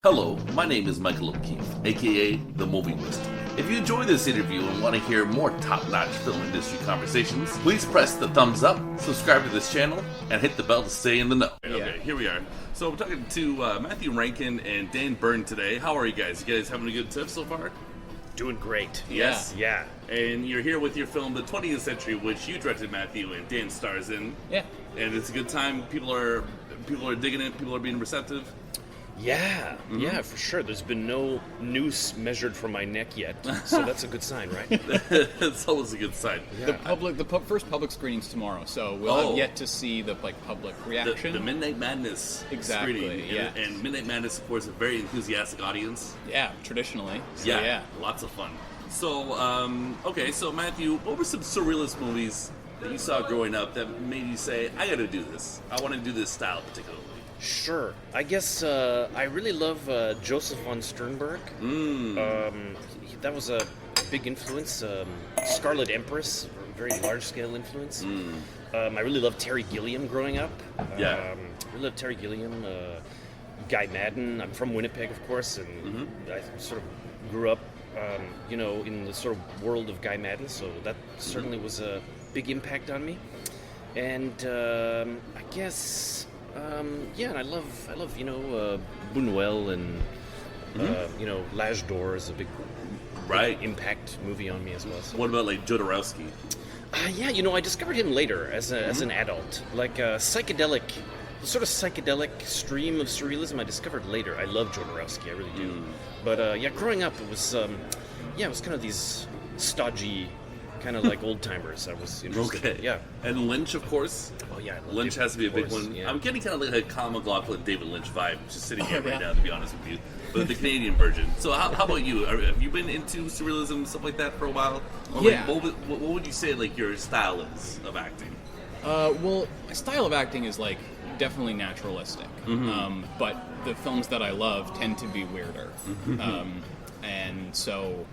Hello, my name is Michael O'Keefe, aka The Movie Wist. If you enjoy this interview and want to hear more top-notch film industry conversations, please press the thumbs up, subscribe to this channel, and hit the bell to stay in the know. Okay, here we are. So I'm talking to Mathew Rankin and Dan Bierne today. How are you guys? You guys having a good TIFF so far? Doing great. Yes? Yeah. And you're here with your film, The 20th Century, which you directed, Mathew, and Dan stars in. Yeah. And it's a good time. People are digging it. People are being receptive. Yeah, yeah, for sure. There's been no noose measured from my neck yet, so that's a good sign, right? It's always a good sign. Yeah. The first public screening's tomorrow, so we'll have yet to see the public reaction. The Midnight Madness screening, yeah. And Midnight Madness, of course, a very enthusiastic audience. Yeah, traditionally. So, yeah, lots of fun. So, okay, so Mathew, what were some surrealist movies that you saw growing up that made you say, I gotta do this. I want to do this style particularly? Sure. I guess I really love Joseph von Sternberg. That was a big influence. Scarlet Empress, very large-scale influence. I really loved Terry Gilliam growing up. Yeah. Really loved Terry Gilliam. Guy Madden. I'm from Winnipeg, of course, and I sort of grew up, in the sort of world of Guy Madden, so that certainly was a big impact on me. And I guess... and I love Buñuel and L'Âge d'Or is a big impact movie on me as well. So. What about like Jodorowsky? I discovered him later as an adult, like a psychedelic stream of surrealism. I discovered later. I love Jodorowsky, I really do. But growing up, it was kind of these stodgy. Kind of like old timers. I was interested. Okay. Yeah. And Lynch, of course. Oh yeah. Lynch has to be a big one. Yeah. I'm getting kind of like a Colin McLaughlin, David Lynch vibe, just sitting here right now, to be honest with you. But the Canadian version. So how about you? Have you been into surrealism stuff like that for a while? Or yeah. What would you say like your style is of acting? Well, my style of acting is like definitely naturalistic. But the films that I love tend to be weirder. And so.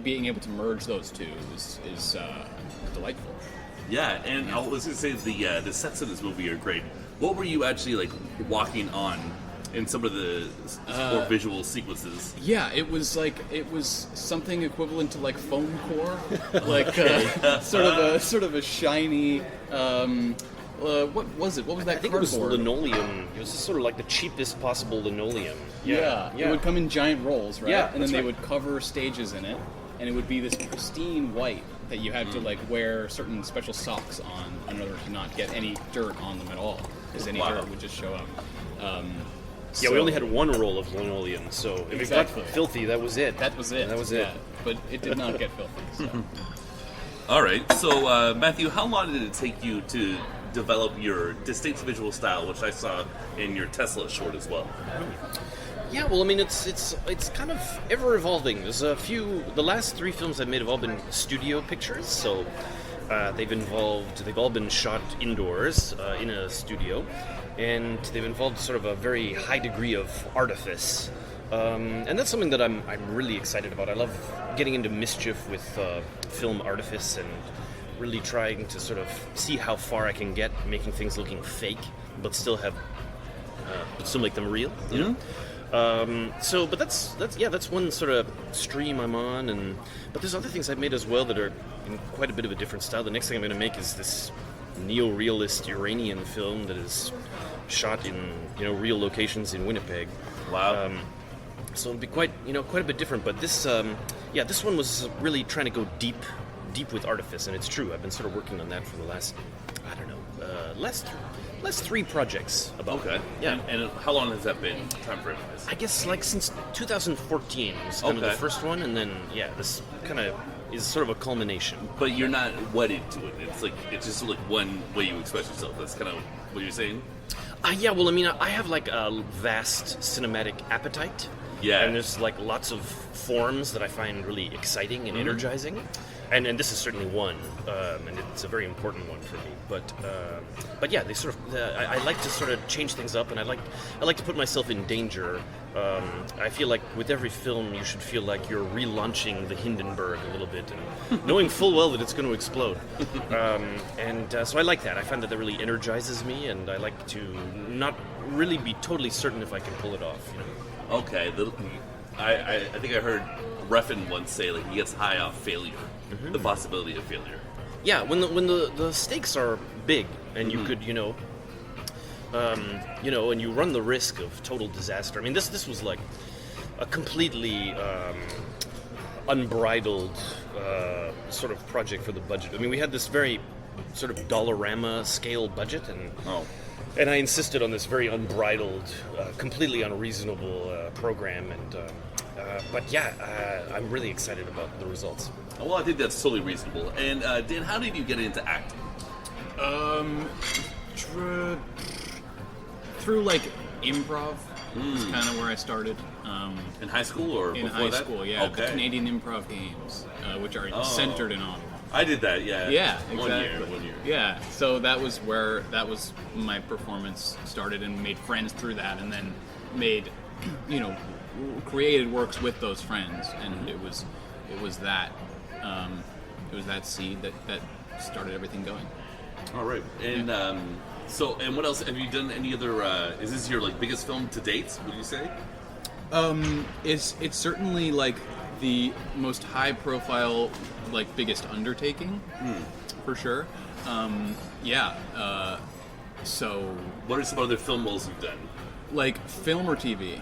Being able to merge those two is delightful. Yeah, and I was going to say the sets of this movie are great. What were you actually like walking on in some of the more visual sequences? Yeah, it was something equivalent to like foam core, like sort of a shiny. What was it? What was that? I think cardboard? it was linoleum. It was just sort of like the cheapest possible linoleum. Yeah. It would come in giant rolls, right? Yeah, and then they would cover stages in it, and it would be this pristine white that you had to like wear certain special socks on in order to not get any dirt on them at all, because any dirt would just show up. We only had one roll of linoleum, so if it got filthy, that was it. That was it. Yeah. But it did not get filthy. So. All right. So Mathew, how long did it take you to develop your distinct visual style, which I saw in your Tesla short as well? Yeah, well, I mean, it's kind of ever evolving. There's a few. The last 3 films I've made have all been studio pictures, so they've all been shot indoors in a studio, and they've involved sort of a very high degree of artifice, and that's something that I'm really excited about. I love getting into mischief with film artifice and really trying to sort of see how far I can get making things looking fake, but still make them real, you know? But that's one sort of stream I'm on, but there's other things I've made as well that are in quite a bit of a different style. The next thing I'm going to make is this neo-realist Iranian film that is shot in real locations in Winnipeg. Wow. So it'll be quite a bit different. But this one was really trying to go deep with artifice, and it's true. I've been sort of working on that for the last 3 projects. Okay. Yeah. And how long has that been, time frame wise? I guess like since 2014 was kind of the first one, and then this kind of is sort of a culmination. But you're not wedded to it. It's just like one way you express yourself. That's kind of what you're saying. Well, I mean, I have like a vast cinematic appetite. Yeah. And there's like lots of forms that I find really exciting and energizing. And this is certainly one, and it's a very important one for me. But yeah, they sort of. I like to sort of change things up, and I like to put myself in danger. I feel like with every film, you should feel like you're relaunching the Hindenburg a little bit, and knowing full well that it's going to explode. So I like that. I find that really energizes me, and I like to not really be totally certain if I can pull it off. Okay. I think I heard Refn once say like he gets high off failure, the possibility of failure. Yeah, when the stakes are big and you could, and you run the risk of total disaster. I mean, this was like a completely unbridled sort of project for the budget. I mean, we had this very sort of Dollarama scale budget, and I insisted on this very unbridled, completely unreasonable program. But yeah, I'm really excited about the results. Well, I think that's totally reasonable. And Dan, how did you get into acting? Through like improv is kind of where I started. In high school or In before high that? school, yeah. Okay. The Canadian Improv Games, which are centered in Ottawa. I did that, yeah. Yeah, exactly. 1 year. Yeah, so that was where my performance started, and made friends through that, and then made, created works with those friends, and it was that seed that started everything going. All right. And and what else have you done? Any other? Is this your like biggest film to date? Would you say? It's certainly like the most high profile, like biggest undertaking, for sure. So What are some other film roles you've done? like film or TV?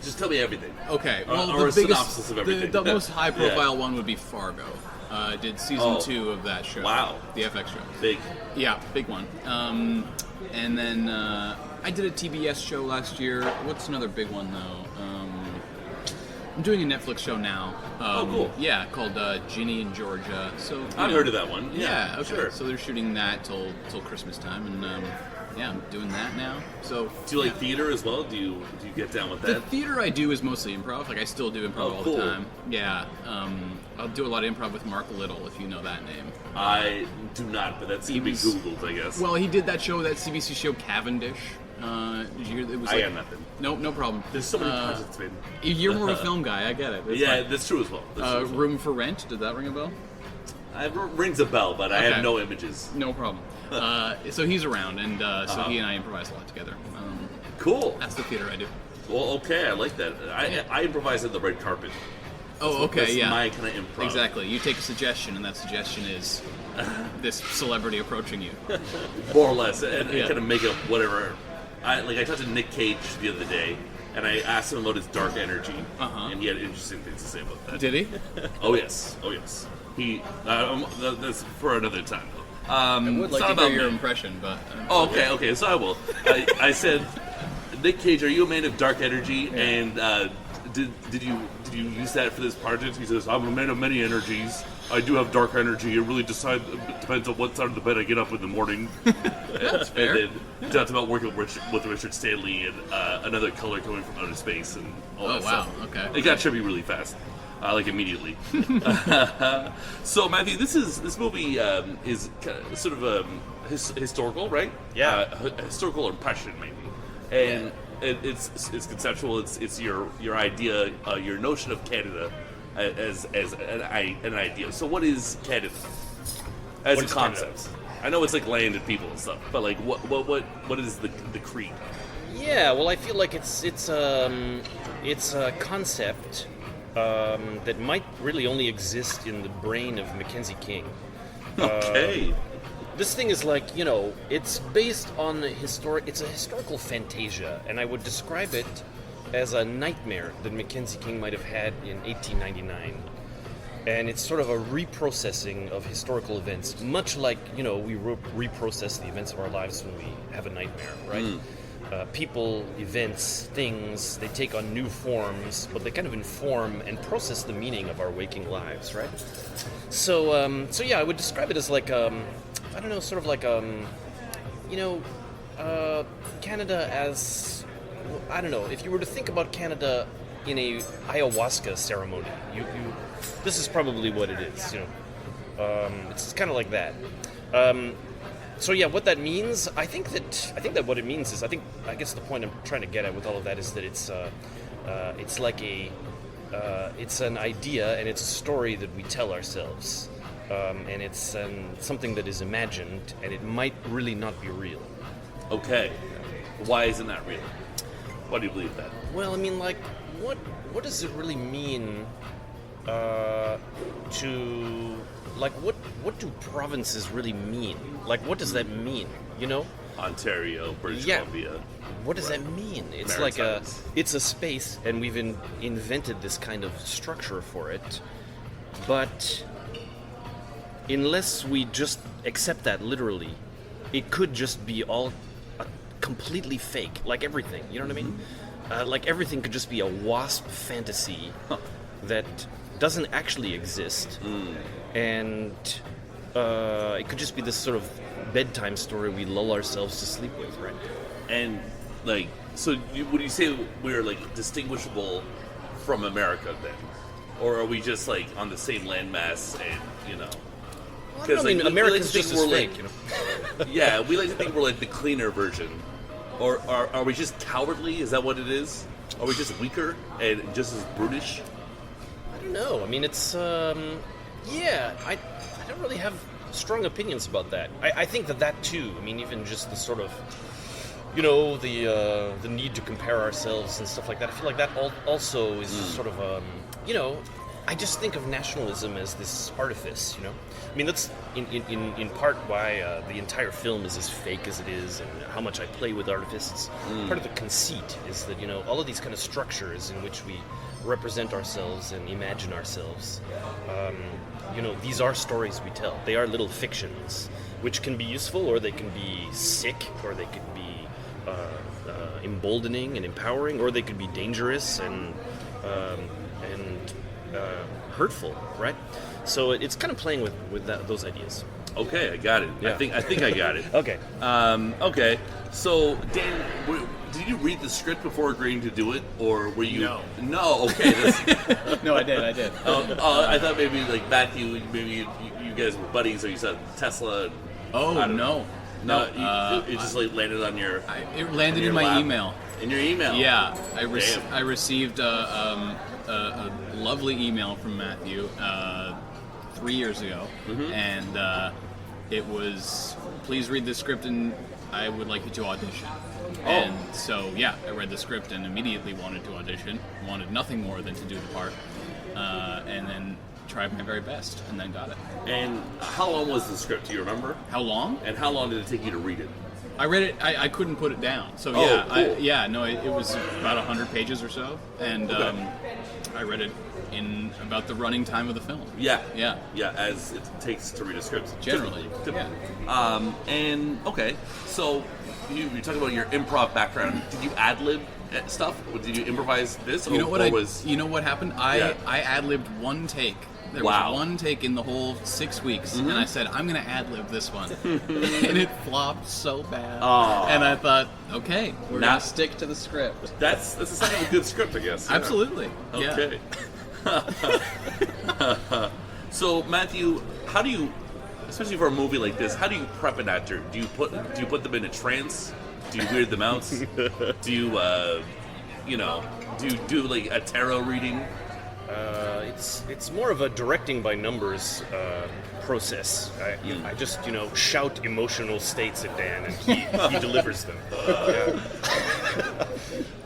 Just tell me everything. Okay, Or- well, or the a biggest, synopsis of everything. the most high Yeah. profile one would be Fargo. Did season 2 of that show. Wow. The FX show. Big. Yeah, big one. And then I did a TBS show last year. What's another big one though? I'm doing a Netflix show now. Cool. Yeah, called Ginny in Georgia. So I've heard of that one. Yeah, okay. Sure. So they're shooting that till Christmas time, and I'm doing that now. So Do you like theater as well? Do you get down with the that? theater I do is mostly improv. Like I still do improv all cool. the time. Yeah, I'll do a lot of improv with Mark Little, if you know that name. I do not, but that's can be was- Googled, I guess. Well, he did that show, that CBC show Cavendish. Did you hear? It was I like, got nothing. No problem. There's so many projects, man. You're more of a film guy. I get it. It's Yeah, fine. that's true as well. That's true as well. Room for Rent. Did that ring a bell? It rings a bell, but I Okay. have no images. No problem. So he's around, and so he and I improvise a lot together. Cool. That's the theater I do. Well, okay, I like that. I improvise on the red carpet. Oh, okay, That's yeah. my kind of improv. Exactly. You take a suggestion, and that suggestion is this celebrity approaching you. More or less, and Yeah. kind of make up whatever. I talked to Nick Cage the other day, and I asked him about his dark energy, and he had interesting things to say about that. Did he? Oh yes. He. That's for another time. Though. I would it's like not to about hear your me. impression, but... Oh, okay. So I will. I said, Nick Cage, are you a man of dark energy? Yeah. And did you use that for this project? He says, I'm a man of many energies. I do have dark energy. It really depends on what side of the bed I get up in the morning. That's fair. And then talked about working with Richard Stanley and another color coming from outer space and all Oh, that wow. stuff. Okay. It got trippy really fast. Like immediately. So Matthew, this movie is kind of, sort of historical, right? Yeah. Historical impression maybe, and it's conceptual. It's your idea, your notion of Canada as an idea. So what is Canada as What a is concept? I know it's like land and people and stuff, but like what is the creed? Yeah, well, I feel like it's a concept that might really only exist in the brain of Mackenzie King. Okay. This thing is like, it's based on it's a historical fantasia, and I would describe it as a nightmare that Mackenzie King might have had in 1899. And it's sort of a reprocessing of historical events, much like, we reprocess the events of our lives when we have a nightmare, right? People, events, things, they take on new forms, but they kind of inform and process the meaning of our waking lives, right? So yeah, I would describe it as like, sort of like, Canada as, I don't know, if you were to think about Canada in a ayahuasca ceremony, this is probably what it is, it's kind of like that. So yeah, what that means, I think that what it means is, I guess the point I'm trying to get at with all of that is that it's like it's an idea and it's a story that we tell ourselves, and it's something that is imagined, and it might really not be real. Okay. Why isn't that real? Why do you believe that? Well, I mean, like, what does it really mean to, like, what do provinces really mean? Like, what does that mean? You know? Ontario, British Columbia. What does that mean? It's Maritimes. it's a space, and we've invented this kind of structure for it. But unless we just accept that literally, it could just be all completely fake, like everything. You know what I mean? Like everything could just be a WASP fantasy that doesn't actually exist, and it could just be this sort of bedtime story we lull ourselves to sleep with, right? And like, so would you say we're like distinguishable from America then, or are we just like on the same landmass and you know? Well, I mean, like, Americans we like to just think as we're fake, like, you know. yeah, we like to think we're like the cleaner version, or are we just cowardly? Is that what it is? Are we just weaker and just as brutish? I don't know. I mean, it's yeah. I don't really have strong opinions about that. I think that too. I mean, even just the sort of, you know, the need to compare ourselves and stuff like that. I feel like that also is sort of you know, I just think of nationalism as this artifice, you know? I mean, that's in part why the entire film is as fake as it is, and how much I play with artifices. Part of the conceit is that, you know, all of these kind of structures in which we represent ourselves and imagine ourselves, you know, these are stories we tell. They are little fictions, which can be useful, or they can be sick, or they could be emboldening and empowering, or they could be dangerous and hurtful, right? So it's kind of playing with those ideas. Okay, I got it. Yeah. I think I got it. Okay. Okay. So, Dan, did you read the script before agreeing to do it, or were you? No. No. Okay. No, I did. I thought maybe like Matthew, maybe you guys were buddies, or you said Tesla. Oh, no. No, it just like landed on your. It landed your in my lap. email. In your email. Yeah, I Damn. received a lovely email from Mathew 3 years ago, and it was, please read the script and I would like you to audition. Oh. And so, yeah, I read the script and immediately wanted to audition, wanted nothing more than to do the part, and then tried my very best, and then got it. And how long was the script? Do you remember? How long? And how long did it take you to read it? I read it. I couldn't put it down. So Oh, yeah, cool. it was about 100 pages or so, and Okay. I read it in about the running time of the film. Yeah. Yeah. Yeah, as it takes to read a script. Generally. Typically. And okay, so you talk about your improv background. Did you ad-lib stuff? Or did you improvise this? You know what? was You know what happened? I ad-libbed one take. There Wow. was one take in the whole 6 weeks, and I said, I'm going to ad-lib this one. And it flopped so bad. Oh. And I thought, okay, we're Now- going to stick to the script. that's a sign of a good script, I guess. Yeah. Absolutely. Yeah. Okay. So Matthew, how do you, especially for a movie like this, how do you prep an actor? Do you put them in a trance? Do you weird them out? Do you do you do like a tarot reading? It's more of a directing by numbers process. I just shout emotional states at Dan, and he delivers them.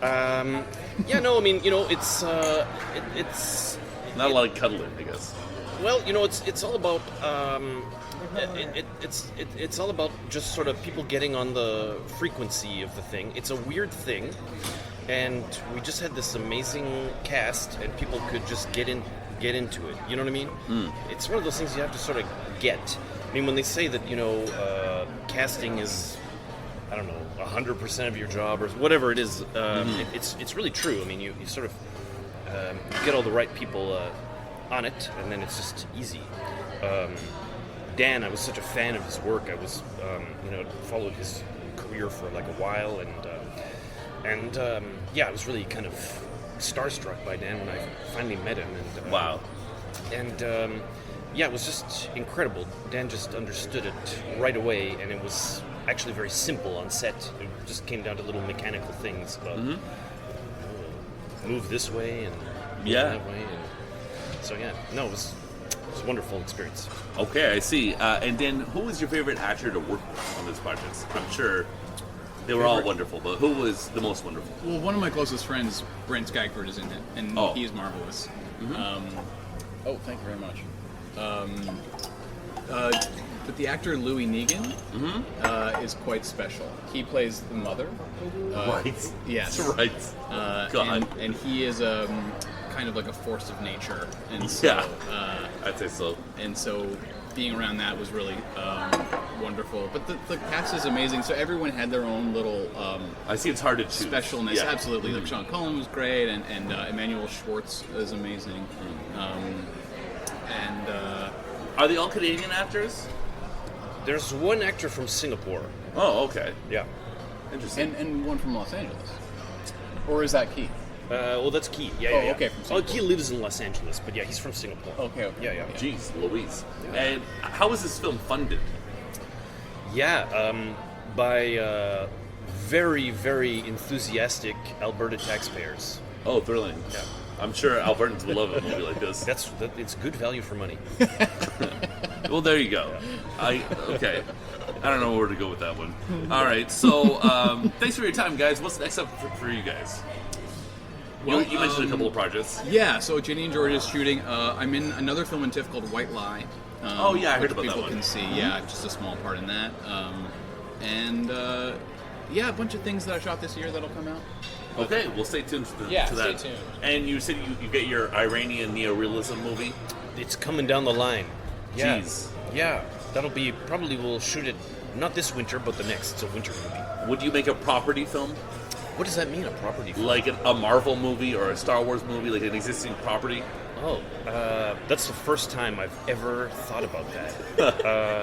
No, I mean it's Not a lot of cuddling, I guess. well, it's all about it's all about just sort of people getting on the frequency of the thing. It's a weird thing. And we just had this amazing cast, and people could just get into it. You know what I mean? It's one of those things you have to sort of get. I mean, when they say that casting is, I don't know, 100% of your job or whatever it is, it's really true. I mean, you sort of you get all the right people on it, and then it's just easy. Dan, I was such a fan of his work. I was followed his career for like a while, and I was really kind of starstruck by Dan when I finally met him. And, Wow. And it was just incredible. Dan just understood it right away, and it was actually very simple on set. It just came down to little mechanical things about move this way and move that way. And so it was a wonderful experience. Okay, I see. And then, who was your favorite actor to work with on this project? I'm sure They were all wonderful, but who was the most wonderful? Well, one of my closest friends, Brent Skagford, is in it, and he's marvelous. Thank you very much. But the actor Louis Negan is quite special. He plays the mother. Right. Yes. Right. God. And he is kind of like a force of nature. And so, I'd say so. And so being around that was really wonderful. But the cast is amazing. So everyone had their own little I see it's hard to choose. Specialness. Yeah. Absolutely. Like Sean Cullen was great, and Emmanuel Schwartz is amazing. Are they all Canadian actors? There's one actor from Singapore. Oh, okay. Yeah. Interesting. And one from Los Angeles. Or is that Keith? Well, that's Key. Yeah, Oh, yeah. okay, from Singapore. Key lives in Los Angeles, but yeah, he's from Singapore. Okay. Yeah. Jeez, Louise. And how was this film funded? Yeah, by very, very enthusiastic Alberta taxpayers. Oh, thrilling. Yeah. I'm sure Albertans would love a movie like this. It's good value for money. Well, there you go. Okay. I don't know where to go with that one. All right, so thanks for your time, guys. What's next up for you guys? Well, you mentioned a couple of projects. Yeah, so Ginny and George is shooting. I'm in another film in TIFF called White Lie. I heard which about that people one. can see. Yeah, just a small part in that. A bunch of things that I shot this year that'll come out. Okay, we'll stay tuned to Yeah, that. stay tuned. And you said you get your Iranian neorealism movie? It's coming down the line. Yeah. Jeez. Yeah, we'll shoot it not this winter, but the next. It's a winter movie. Would you make a property film? What does that mean, a property film? Like a Marvel movie or a Star Wars movie, like an existing property? Oh, that's the first time I've ever thought about that.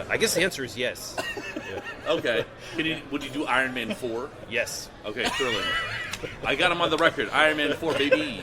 I guess the answer is yes. Yeah. Okay. Would you do Iron Man 4? Yes. Okay, thrilling. I got him on the record. Iron Man 4, baby.